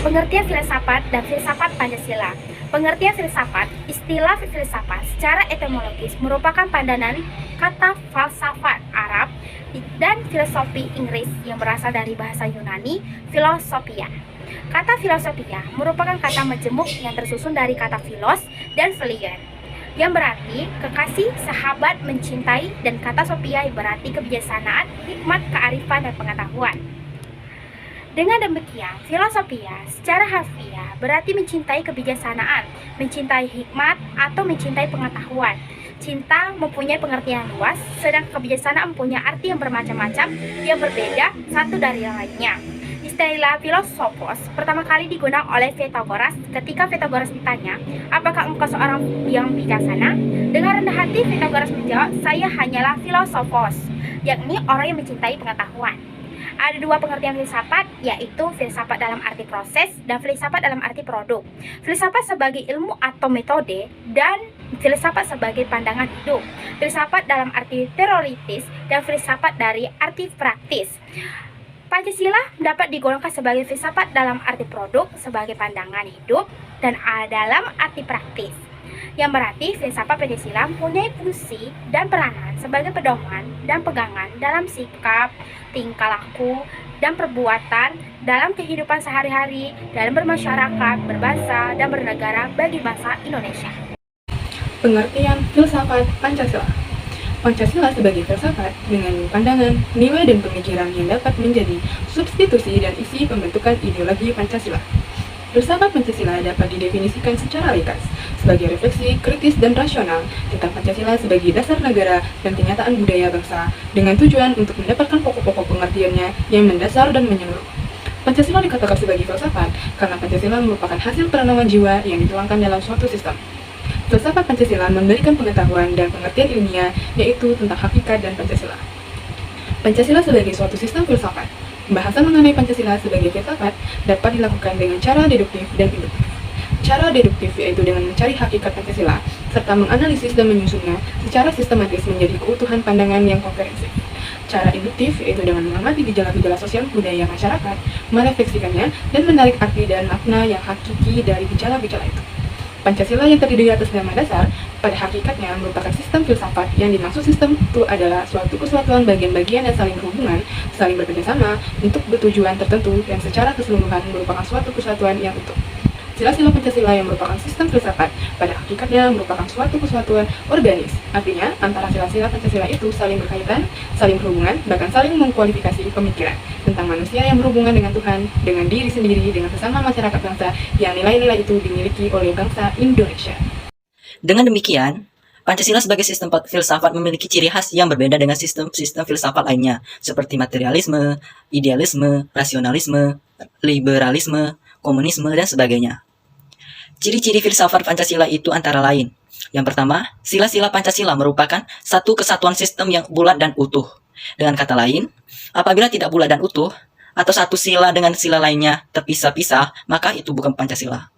Pengertian filsafat dan filsafat Pancasila. Pengertian filsafat, istilah filsafat secara etimologis merupakan padanan kata falsafat Arab dan filosofi Inggris yang berasal dari bahasa Yunani, philosophia. Kata filosofia merupakan kata majemuk yang tersusun dari kata philos dan philien, yang berarti kekasih, sahabat, mencintai, dan kata sophia yang berarti kebijaksanaan, hikmat, kearifan, dan pengetahuan. Dengan demikian, filosofia secara harfiah berarti mencintai kebijaksanaan, mencintai hikmat, atau mencintai pengetahuan. Cinta mempunyai pengertian luas, sedang kebijaksanaan mempunyai arti yang bermacam-macam, yang berbeda satu dari yang lainnya. Istilah filosofos pertama kali digunakan oleh Pythagoras ketika Pythagoras ditanya, apakah engkau seorang yang bijaksana? Dengan rendah hati Pythagoras menjawab, saya hanyalah filosofos, yakni orang yang mencintai pengetahuan. Ada dua pengertian filsafat, yaitu filsafat dalam arti proses dan filsafat dalam arti produk. Filsafat sebagai ilmu atau metode dan filsafat sebagai pandangan hidup. Filsafat dalam arti teoritis dan filsafat dari arti praktis. Pancasila dapat digolongkan sebagai filsafat dalam arti produk, sebagai pandangan hidup, dan dalam arti praktis, yang berarti filsafat Pancasila mempunyai fungsi dan peranan sebagai pedoman dan pegangan dalam sikap, tingkah laku, dan perbuatan dalam kehidupan sehari-hari, dalam bermasyarakat, berbangsa, dan bernegara bagi bangsa Indonesia. Pengertian filsafat Pancasila. Pancasila sebagai filsafat dengan pandangan, nilai, dan pemikiran yang dapat menjadi substitusi dan isi pembentukan ideologi Pancasila. Filsafat Pancasila dapat didefinisikan secara ringkas sebagai refleksi kritis dan rasional tentang Pancasila sebagai dasar negara dan kenyataan budaya bangsa dengan tujuan untuk mendapatkan pokok-pokok pengertiannya yang mendasar dan menyeluruh. Pancasila dikatakan sebagai filsafat karena Pancasila merupakan hasil perenungan jiwa yang dituangkan dalam suatu sistem. Filsafat Pancasila memberikan pengetahuan dan pengertian ilmiah yaitu tentang hakikat dan Pancasila. Pancasila sebagai suatu sistem filsafat. Pembahasan mengenai Pancasila sebagai filsafat dapat dilakukan dengan cara deduktif dan induktif. Cara deduktif yaitu dengan mencari hakikat Pancasila serta menganalisis dan menyusunnya secara sistematis menjadi keutuhan pandangan yang komprehensif. Cara induktif yaitu dengan mengamati gejala-gejala sosial budaya masyarakat, merefleksikannya, dan menarik arti dan makna yang hakiki dari gejala-gejala itu. Pancasila yang terdiri atas nama dasar, pada hakikatnya merupakan sistem filsafat. Yang dimaksud sistem itu adalah suatu kesatuan bagian-bagian yang saling berhubungan, saling bekerjasama untuk bertujuan tertentu dan secara keseluruhan merupakan suatu kesatuan yang utuh. Sila-sila Pancasila yang merupakan sistem filsafat pada hakikatnya merupakan suatu kesatuan organis. Artinya, antara sila-sila Pancasila itu saling berkaitan, saling berhubungan, bahkan saling mengkualifikasi pemikiran tentang manusia yang berhubungan dengan Tuhan, dengan diri sendiri, dengan sesama masyarakat bangsa yang nilai-nilai itu dimiliki oleh bangsa Indonesia. Dengan demikian, Pancasila sebagai sistem filsafat memiliki ciri khas yang berbeda dengan sistem-sistem filsafat lainnya, seperti materialisme, idealisme, rasionalisme, liberalisme, komunisme, dan sebagainya. Ciri-ciri filsafat Pancasila itu antara lain. Yang pertama, sila-sila Pancasila merupakan satu kesatuan sistem yang bulat dan utuh. Dengan kata lain, apabila tidak bulat dan utuh, atau satu sila dengan sila lainnya terpisah-pisah, maka itu bukan Pancasila.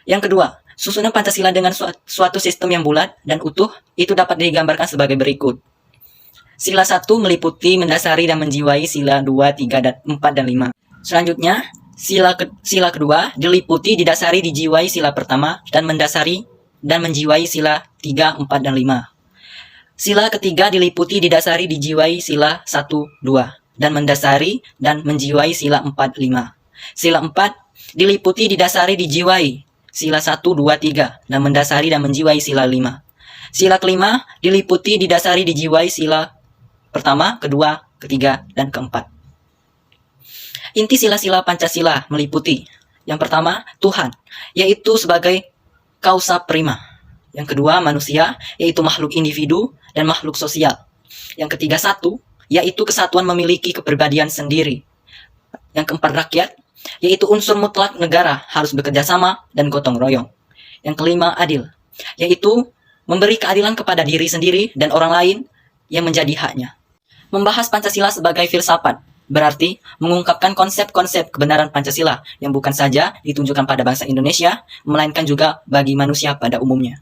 Yang kedua, susunan Pancasila dengan suatu sistem yang bulat dan utuh itu dapat digambarkan sebagai berikut. Sila 1 meliputi, mendasari, dan menjiwai sila 2, 3, dan 4, dan 5. Selanjutnya, sila kedua diliputi, didasari, dijiwai sila pertama, dan mendasari dan menjiwai sila 3, 4, dan 5. Sila ketiga diliputi, didasari, dijiwai sila 1, 2, dan mendasari dan menjiwai sila 4, 5. Sila 4 diliputi, didasari, dijiwai sila 1, 2, 3, dan mendasari dan menjiwai sila 5. Sila kelima diliputi, didasari, dijiwai sila pertama, kedua, ketiga, dan keempat. Inti sila-sila Pancasila meliputi, yang pertama, Tuhan, yaitu sebagai causa prima. Yang kedua, manusia, yaitu makhluk individu dan makhluk sosial. Yang ketiga, satu, yaitu kesatuan memiliki kepribadian sendiri. Yang keempat, rakyat, yaitu unsur mutlak negara harus bekerja sama dan gotong royong. Yang kelima, adil, yaitu memberi keadilan kepada diri sendiri dan orang lain yang menjadi haknya. Membahas Pancasila sebagai filsafat berarti mengungkapkan konsep-konsep kebenaran Pancasila yang bukan saja ditunjukkan pada bangsa Indonesia, melainkan juga bagi manusia pada umumnya.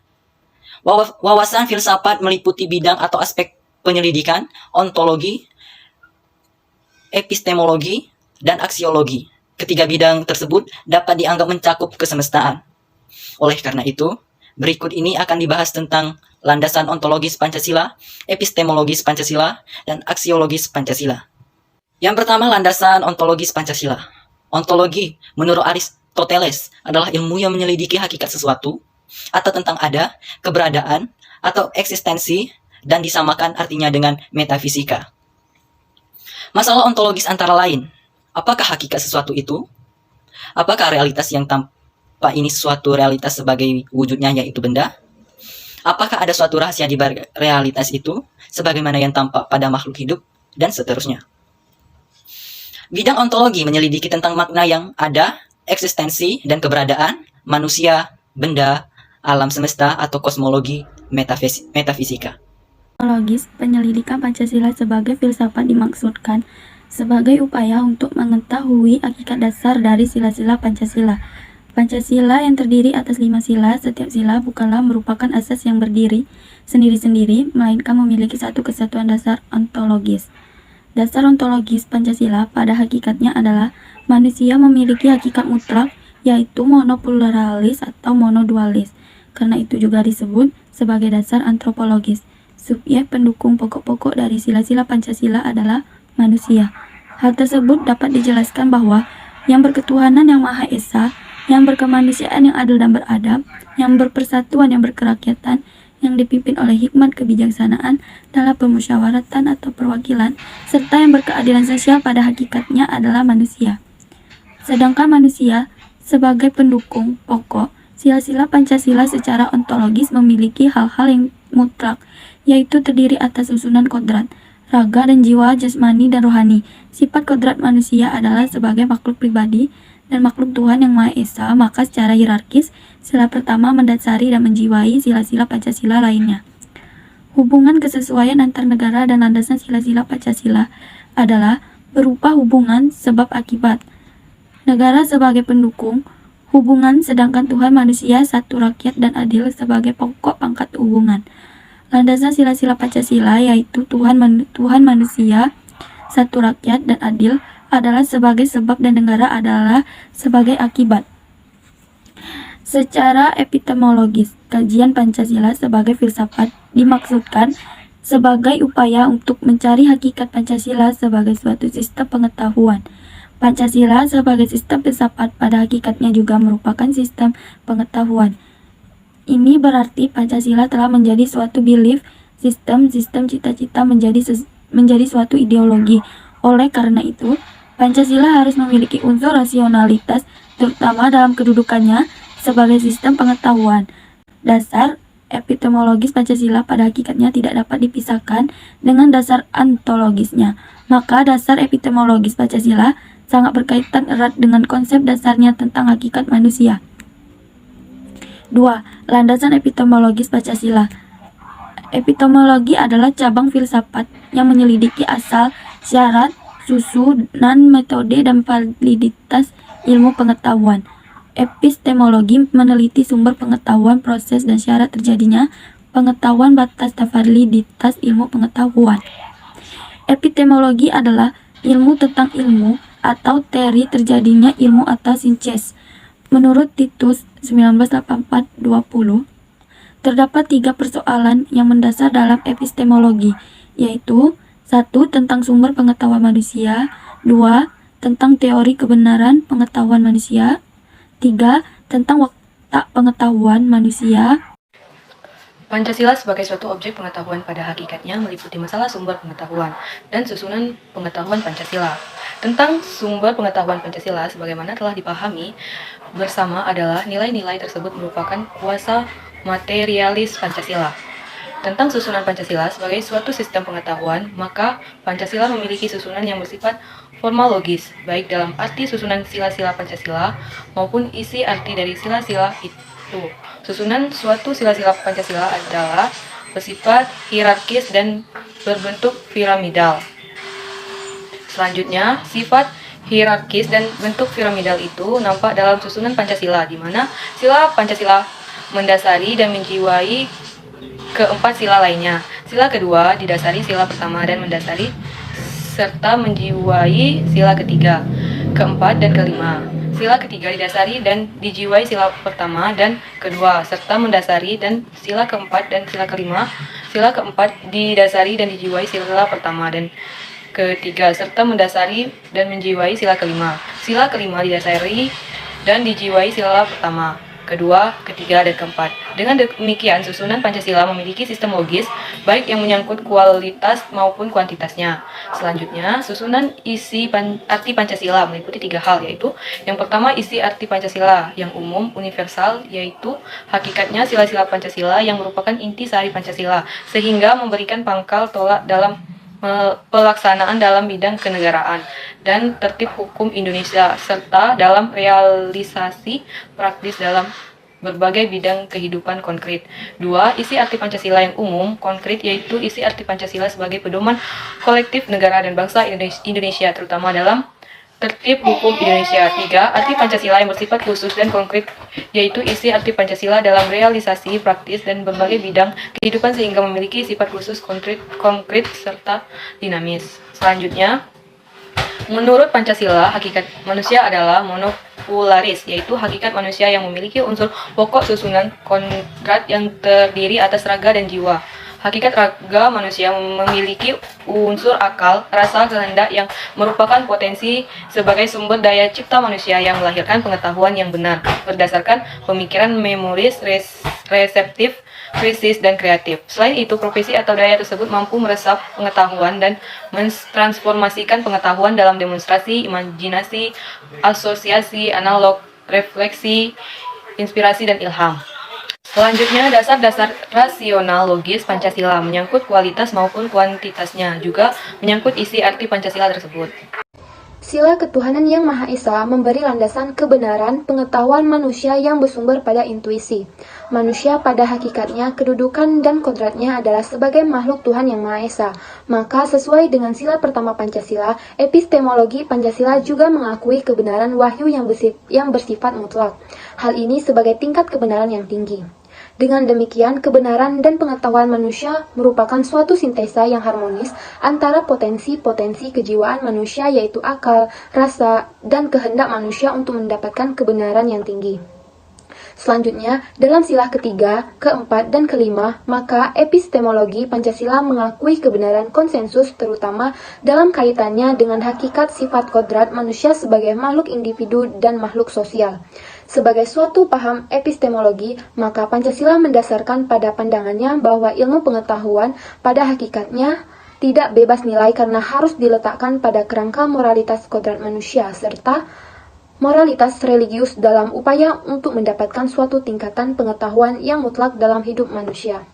Wawasan filsafat meliputi bidang atau aspek penyelidikan, ontologi, epistemologi, dan aksiologi. ketiga bidang tersebut dapat dianggap mencakup kesemestaan. Oleh karena itu, berikut ini akan dibahas tentang landasan ontologis Pancasila, epistemologis Pancasila, dan aksiologis Pancasila. Yang pertama, landasan ontologis Pancasila. Ontologi, menurut Aristoteles, adalah ilmu yang menyelidiki hakikat sesuatu, atau tentang ada, keberadaan, atau eksistensi, dan disamakan artinya dengan metafisika. Masalah ontologis antara lain, apakah hakikat sesuatu itu? Apakah realitas yang tampak ini suatu realitas sebagai wujudnya yaitu benda? Apakah ada suatu rahasia di balik realitas itu, sebagaimana yang tampak pada makhluk hidup, dan seterusnya. Bidang ontologi menyelidiki tentang makna yang ada, eksistensi, dan keberadaan, manusia, benda, alam semesta, atau kosmologi, metafisika. Ontologis, penyelidikan Pancasila sebagai filsafat dimaksudkan sebagai upaya untuk mengetahui hakikat dasar dari sila-sila Pancasila. Pancasila yang terdiri atas 5 sila, setiap sila bukanlah merupakan asas yang berdiri sendiri-sendiri, melainkan memiliki satu kesatuan dasar ontologis. Dasar ontologis Pancasila pada hakikatnya adalah manusia memiliki hakikat mutlak, yaitu monopluralis atau monodualis. Karena itu juga disebut sebagai dasar antropologis. Subjek pendukung pokok-pokok dari sila-sila Pancasila adalah manusia. Hal tersebut dapat dijelaskan bahwa yang berketuhanan yang Maha Esa, yang berkemanusiaan yang adil dan beradab, yang berpersatuan yang berkerakyatan, yang dipimpin oleh hikmat kebijaksanaan dalam permusyawaratan atau perwakilan, serta yang berkeadilan sosial pada hakikatnya adalah manusia. Sedangkan manusia sebagai pendukung pokok, sila-sila Pancasila secara ontologis memiliki hal-hal yang mutlak, yaitu terdiri atas susunan kodrat, raga dan jiwa jasmani dan rohani. Sifat kodrat manusia adalah sebagai makhluk pribadi dan makhluk Tuhan yang Maha Esa, maka secara hierarkis, sila pertama mendasari dan menjiwai sila-sila Pancasila lainnya. Hubungan kesesuaian antar negara dan landasan sila-sila Pancasila adalah berupa hubungan sebab akibat. Negara sebagai pendukung hubungan, sedangkan Tuhan manusia, satu rakyat dan adil sebagai pokok pangkat hubungan. Landasan sila-sila Pancasila yaitu Tuhan manusia, satu rakyat dan adil adalah sebagai sebab dan negara adalah sebagai akibat. Secara epistemologis, kajian Pancasila sebagai filsafat dimaksudkan sebagai upaya untuk mencari hakikat Pancasila sebagai suatu sistem pengetahuan. Pancasila sebagai sistem filsafat pada hakikatnya juga merupakan sistem pengetahuan. Ini berarti Pancasila telah menjadi suatu belief system, cita-cita menjadi suatu ideologi. Oleh karena itu, Pancasila harus memiliki unsur rasionalitas, terutama dalam kedudukannya sebagai sistem pengetahuan. Dasar epistemologis Pancasila pada hakikatnya tidak dapat dipisahkan dengan dasar ontologisnya. Maka dasar epistemologis Pancasila sangat berkaitan erat dengan konsep dasarnya tentang hakikat manusia. 2. Landasan epistemologis Pancasila. Epistemologi adalah cabang filsafat yang menyelidiki asal, syarat, susunan, metode, dan validitas ilmu pengetahuan. Epistemologi meneliti sumber pengetahuan, proses, dan syarat terjadinya pengetahuan, batas, dan validitas ilmu pengetahuan. Epistemologi adalah ilmu tentang ilmu atau teori terjadinya ilmu atau sintes. Menurut Titus 1984-20, terdapat 3 persoalan yang mendasar dalam epistemologi, yaitu 1. Tentang sumber pengetahuan manusia, 2. Tentang teori kebenaran pengetahuan manusia, 3. Tentang watak pengetahuan manusia. Pancasila sebagai suatu objek pengetahuan pada hakikatnya meliputi masalah sumber pengetahuan dan susunan pengetahuan Pancasila. Tentang sumber pengetahuan Pancasila sebagaimana telah dipahami bersama adalah nilai-nilai tersebut merupakan kuasa materialis Pancasila. Tentang susunan Pancasila sebagai suatu sistem pengetahuan, maka Pancasila memiliki susunan yang bersifat formalogis, baik dalam arti susunan sila-sila Pancasila maupun isi arti dari sila-sila itu. Susunan suatu sila-sila Pancasila adalah bersifat hierarkis dan berbentuk piramidal. Selanjutnya, sifat hierarkis dan bentuk piramidal itu nampak dalam susunan Pancasila, di mana sila Pancasila mendasari dan menjiwai keempat sila lainnya. Sila kedua didasari sila pertama dan mendasari serta menjiwai sila ketiga. keempat, dan kelima. Sila ketiga didasari dan dijiwai sila pertama dan kedua, serta mendasari dan sila keempat dan sila kelima. Sila keempat didasari dan dijiwai sila pertama dan ketiga, serta mendasari dan menjiwai sila kelima. Sila kelima didasari dan dijiwai sila pertama, kedua, ketiga, dan keempat. Dengan demikian, susunan Pancasila memiliki sistem logis, baik yang menyangkut kualitas maupun kuantitasnya. Selanjutnya, susunan isi arti Pancasila meliputi 3 hal, yaitu yang pertama, isi arti Pancasila yang umum, universal, yaitu hakikatnya sila-sila Pancasila yang merupakan intisari Pancasila, sehingga memberikan pangkal tolak dalam pelaksanaan dalam bidang kenegaraan dan tertib hukum Indonesia, serta dalam realisasi praktis dalam berbagai bidang kehidupan konkret. 2. Isi arti Pancasila yang umum, konkret, yaitu isi arti Pancasila sebagai pedoman kolektif negara dan bangsa Indonesia, terutama dalam tertib hukum Indonesia. 3. Arti Pancasila yang bersifat khusus dan konkret, yaitu isi arti Pancasila dalam realisasi praktis dan berbagai bidang kehidupan sehingga memiliki sifat khusus, konkret serta dinamis. Selanjutnya, menurut Pancasila, hakikat manusia adalah monopolaris, yaitu hakikat manusia yang memiliki unsur pokok susunan kodrat yang terdiri atas raga dan jiwa. Hakikat raga manusia memiliki unsur akal, rasa, kehendak yang merupakan potensi sebagai sumber daya cipta manusia yang melahirkan pengetahuan yang benar, berdasarkan pemikiran memoris, reseptif, kritis, dan kreatif. Selain itu, profesi atau daya tersebut mampu meresap pengetahuan dan mentransformasikan pengetahuan dalam demonstrasi, imajinasi, asosiasi, analog, refleksi, inspirasi, dan ilham. Selanjutnya, dasar-dasar rasional logis Pancasila menyangkut kualitas maupun kuantitasnya, juga menyangkut isi arti Pancasila tersebut. Sila ketuhanan yang Maha Esa memberi landasan kebenaran pengetahuan manusia yang bersumber pada intuisi. Manusia pada hakikatnya, kedudukan dan kodratnya adalah sebagai makhluk Tuhan yang Maha Esa. Maka sesuai dengan sila pertama Pancasila, epistemologi Pancasila juga mengakui kebenaran wahyu yang bersifat mutlak. Hal ini sebagai tingkat kebenaran yang tinggi. Dengan demikian, kebenaran dan pengetahuan manusia merupakan suatu sintesa yang harmonis antara potensi-potensi kejiwaan manusia, yaitu akal, rasa, dan kehendak manusia untuk mendapatkan kebenaran yang tinggi. Selanjutnya, dalam sila ketiga, keempat, dan kelima, maka epistemologi Pancasila mengakui kebenaran konsensus terutama dalam kaitannya dengan hakikat sifat kodrat manusia sebagai makhluk individu dan makhluk sosial. Sebagai suatu paham epistemologi, maka Pancasila mendasarkan pada pandangannya bahwa ilmu pengetahuan pada hakikatnya tidak bebas nilai karena harus diletakkan pada kerangka moralitas kodrat manusia, serta moralitas religius dalam upaya untuk mendapatkan suatu tingkatan pengetahuan yang mutlak dalam hidup manusia.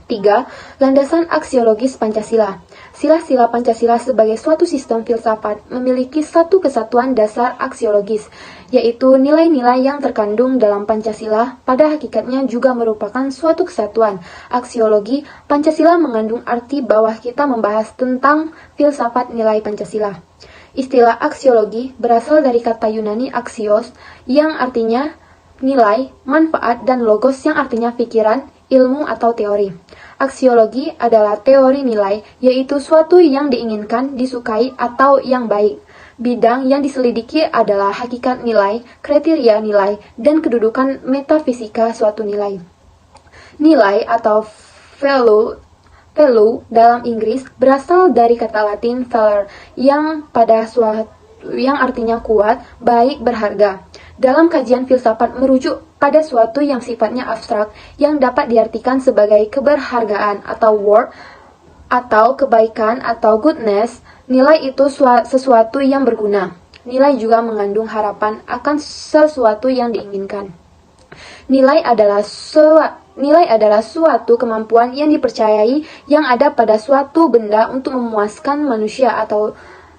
3. Landasan aksiologis Pancasila. Sila-sila Pancasila sebagai suatu sistem filsafat memiliki satu kesatuan dasar aksiologis, yaitu nilai-nilai yang terkandung dalam Pancasila pada hakikatnya juga merupakan suatu kesatuan. Aksiologi Pancasila mengandung arti bahwa kita membahas tentang filsafat nilai Pancasila. Istilah aksiologi berasal dari kata Yunani axios yang artinya nilai, manfaat, dan logos yang artinya pikiran, ilmu, atau teori. Aksiologi adalah teori nilai, yaitu suatu yang diinginkan, disukai, atau yang baik. Bidang yang diselidiki adalah hakikat nilai, kriteria nilai, dan kedudukan metafisika suatu nilai. Nilai atau value dalam Inggris berasal dari kata Latin valor yang artinya kuat, baik, berharga. Dalam kajian filsafat merujuk pada suatu yang sifatnya abstrak yang dapat diartikan sebagai keberhargaan atau worth atau kebaikan atau goodness. Nilai itu sesuatu yang berguna. Nilai juga mengandung harapan akan sesuatu yang diinginkan. Nilai adalah suatu kemampuan yang dipercayai yang ada pada suatu benda untuk memuaskan manusia atau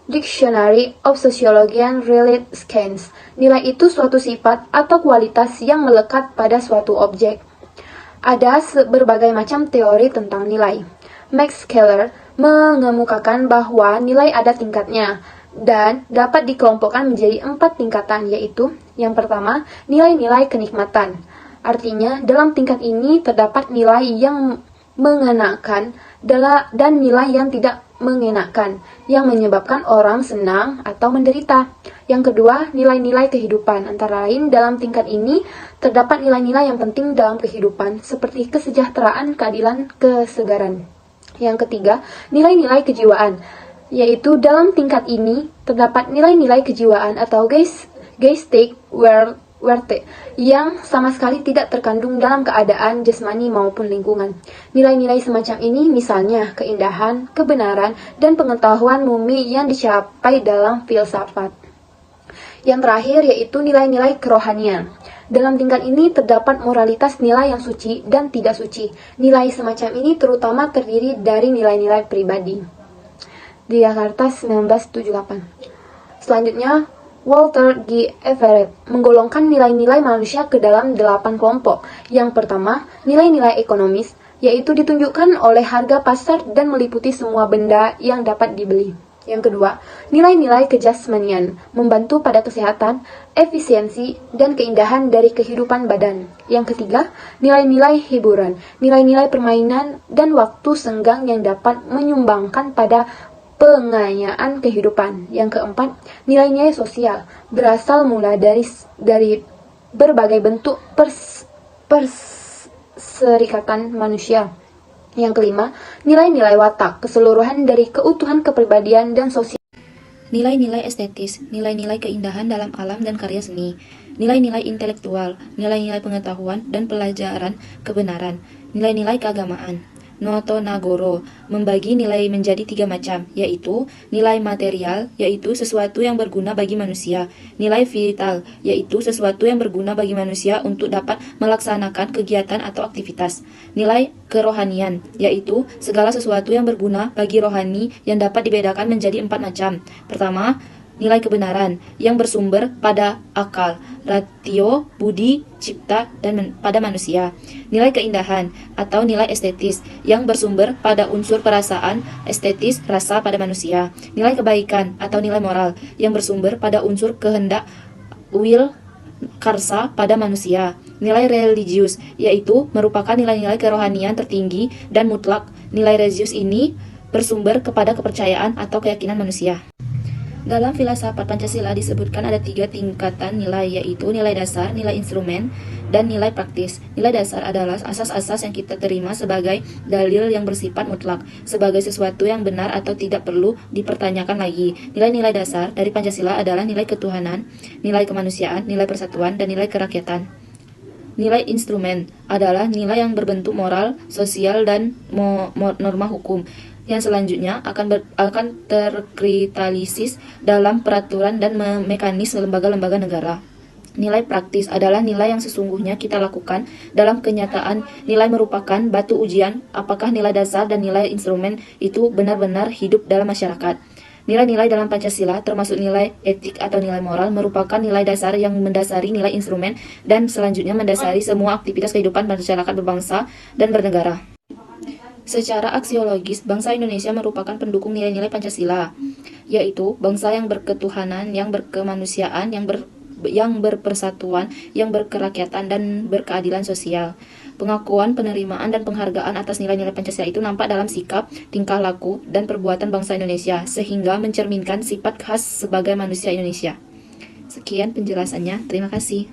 Dictionary of Sociologian Related Scans. Nilai itu suatu sifat atau kualitas yang melekat pada suatu objek. Ada berbagai macam teori tentang nilai. Max Keller mengemukakan bahwa nilai ada tingkatnya dan dapat dikelompokkan menjadi 4 tingkatan, yaitu yang pertama, nilai-nilai kenikmatan. Artinya, dalam tingkat ini terdapat nilai yang mengenakan dan nilai yang tidak mengenakan, yang menyebabkan orang senang atau menderita. Yang kedua, nilai-nilai kehidupan. Antara lain, dalam tingkat ini terdapat nilai-nilai yang penting dalam kehidupan, seperti kesejahteraan, keadilan, kesegaran. Yang ketiga, nilai-nilai kejiwaan, yaitu dalam tingkat ini terdapat nilai-nilai kejiwaan atau geistig Werte yang sama sekali tidak terkandung dalam keadaan jasmani maupun lingkungan. Nilai-nilai semacam ini misalnya keindahan, kebenaran, dan pengetahuan murni yang dicapai dalam filsafat. Yang terakhir yaitu nilai-nilai kerohanian. Dalam tingkat ini terdapat moralitas nilai yang suci dan tidak suci. Nilai semacam ini terutama terdiri dari nilai-nilai pribadi. Di Jakarta 1978. Selanjutnya, Walter G. Everett menggolongkan nilai-nilai manusia ke dalam 8 kelompok. Yang pertama, nilai-nilai ekonomis, yaitu ditunjukkan oleh harga pasar dan meliputi semua benda yang dapat dibeli. Yang kedua, nilai-nilai kejasmanian, membantu pada kesehatan, efisiensi, dan keindahan dari kehidupan badan. Yang ketiga, nilai-nilai hiburan, nilai-nilai permainan, dan waktu senggang yang dapat menyumbangkan pada pengayaan kehidupan. Yang keempat, nilai-nilai sosial berasal mula dari berbagai bentuk perserikatan manusia. Yang kelima, nilai-nilai watak keseluruhan dari keutuhan kepribadian dan sosial. Nilai-nilai estetis, nilai-nilai keindahan dalam alam dan karya seni. Nilai-nilai intelektual, nilai-nilai pengetahuan dan pelajaran kebenaran. Nilai-nilai keagamaan. Noto Nagoro membagi nilai menjadi 3 macam, yaitu nilai material, yaitu sesuatu yang berguna bagi manusia, nilai vital, yaitu sesuatu yang berguna bagi manusia untuk dapat melaksanakan kegiatan atau aktivitas, nilai kerohanian, yaitu segala sesuatu yang berguna bagi rohani yang dapat dibedakan menjadi 4 macam. Pertama, nilai kebenaran yang bersumber pada akal, ratio, budi, cipta, dan pada manusia. Nilai keindahan atau nilai estetis yang bersumber pada unsur perasaan, estetis, rasa pada manusia. Nilai kebaikan atau nilai moral yang bersumber pada unsur kehendak, will, karsa pada manusia. Nilai religius yaitu merupakan nilai-nilai kerohanian tertinggi dan mutlak. Nilai religius ini bersumber kepada kepercayaan atau keyakinan manusia. Dalam filsafat Pancasila disebutkan ada 3 tingkatan nilai, yaitu nilai dasar, nilai instrumen, dan nilai praktis. Nilai dasar adalah asas-asas yang kita terima sebagai dalil yang bersifat mutlak, sebagai sesuatu yang benar atau tidak perlu dipertanyakan lagi. Nilai-nilai dasar dari Pancasila adalah nilai ketuhanan, nilai kemanusiaan, nilai persatuan, dan nilai kerakyatan. Nilai instrumen adalah nilai yang berbentuk moral, sosial, dan norma hukum, yang selanjutnya akan terkristalisis dalam peraturan dan mekanisme lembaga-lembaga negara. Nilai praktis adalah nilai yang sesungguhnya kita lakukan dalam kenyataan. Nilai merupakan batu ujian apakah nilai dasar dan nilai instrumen itu benar-benar hidup dalam masyarakat. Nilai-nilai dalam Pancasila, termasuk nilai etik atau nilai moral, merupakan nilai dasar yang mendasari nilai instrumen dan selanjutnya mendasari semua aktivitas kehidupan masyarakat berbangsa dan bernegara. Secara aksiologis, bangsa Indonesia merupakan pendukung nilai-nilai Pancasila, yaitu bangsa yang berketuhanan, yang berkemanusiaan, yang berpersatuan, yang berkerakyatan, dan berkeadilan sosial. Pengakuan, penerimaan, dan penghargaan atas nilai-nilai Pancasila itu nampak dalam sikap, tingkah laku, dan perbuatan bangsa Indonesia, sehingga mencerminkan sifat khas sebagai manusia Indonesia. Sekian penjelasannya, terima kasih.